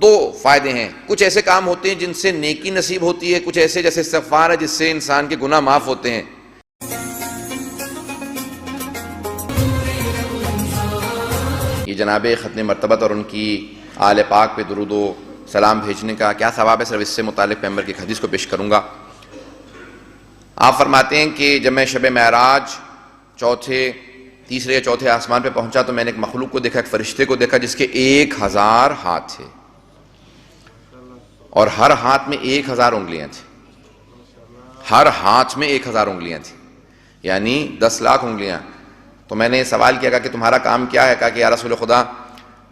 دو فائدے ہیں، کچھ ایسے کام ہوتے ہیں جن سے نیکی نصیب ہوتی ہے، کچھ ایسے جیسے استغفار ہے جس سے انسان کے گناہ معاف ہوتے ہیں۔ یہ جناب ختم مرتبت اور ان کی آل پاک پہ درود و سلام بھیجنے کا کیا ثواب ہے، صرف اس سے متعلق پیغمبر کی ایک حدیث کو پیش کروں گا۔ آپ فرماتے ہیں کہ جب میں شب معراج تیسرے یا چوتھے آسمان پہ پہنچا تو میں نے ایک مخلوق کو دیکھا، ایک فرشتے کو دیکھا جس کے 1000 ہاتھ تھے اور ہر ہاتھ میں 1000 انگلیاں تھیں، ہر ہاتھ میں 1000 انگلیاں تھیں، یعنی 10 لاکھ انگلیاں۔ تو میں نے سوال کیا کہ تمہارا کام کیا ہے؟ کہا کہ یا رسول خدا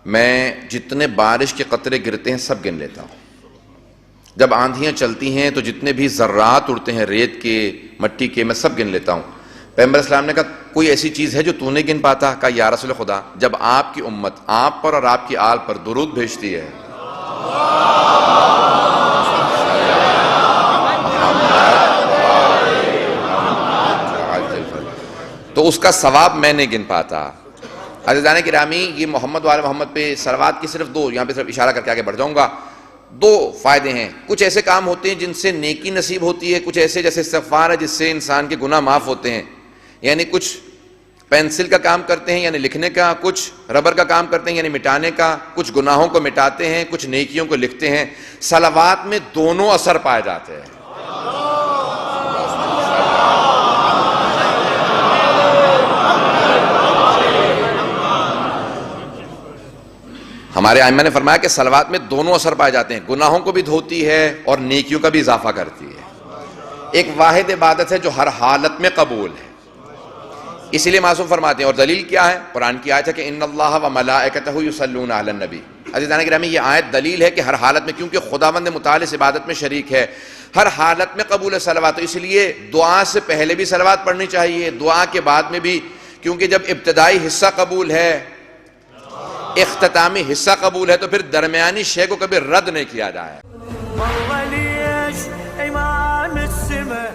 میں جتنے بارش کے قطرے گرتے ہیں سب گن لیتا ہوں، جب آندھیاں چلتی ہیں تو جتنے بھی ذرات اڑتے ہیں ریت کے مٹی کے میں سب گن لیتا ہوں۔ پیغمبر اسلام نے کہا کوئی ایسی چیز ہے جو تو نہیں گن پاتا؟ کہا یا رسول خدا جب آپ کی امت آپ پر اور آپ کی آل پر درود بھیجتی ہے تو اس کا ثواب میں نہیں گن پاتا۔ عزیزان گرامی، یہ محمد وآل محمد پہ صلوات کی صرف دو، یہاں پہ صرف اشارہ کر کے آگے بڑھ جاؤں گا، دو فائدے ہیں، کچھ ایسے کام ہوتے ہیں جن سے نیکی نصیب ہوتی ہے، کچھ ایسے جیسے استغفار ہے جس سے انسان کے گناہ معاف ہوتے ہیں، یعنی کچھ پینسل کا کام کرتے ہیں یعنی لکھنے کا، کچھ ربر کا کام کرتے ہیں یعنی مٹانے کا، کچھ گناہوں کو مٹاتے ہیں، کچھ نیکیوں کو لکھتے ہیں۔ صلوات میں دونوں اثر پائے جاتے ہیں۔ ہمارے ائمہ نے فرمایا کہ صلوات میں دونوں اثر پائے جاتے ہیں، گناہوں کو بھی دھوتی ہے اور نیکیوں کا بھی اضافہ کرتی ہے۔ ایک واحد عبادت ہے جو ہر حالت میں قبول ہے، اسی لیے معصوم فرماتے ہیں، اور دلیل کیا ہے؟ قرآن کی آیت ہے کہ ان اللہ و ملائکتہ یصلون علی النبی۔ عزیزان گرامی، یہ آیت دلیل ہے کہ ہر حالت میں، کیونکہ خداوند متعال اس عبادت میں شریک ہے، ہر حالت میں قبول ہے صلوات، تو اس لیے دعا سے پہلے بھی صلوات پڑھنی چاہیے، دعا کے بعد میں بھی، کیونکہ جب ابتدائی حصہ قبول ہے، اختتامی حصہ قبول ہے، تو پھر درمیانی شے کو کبھی رد نہیں کیا جائے۔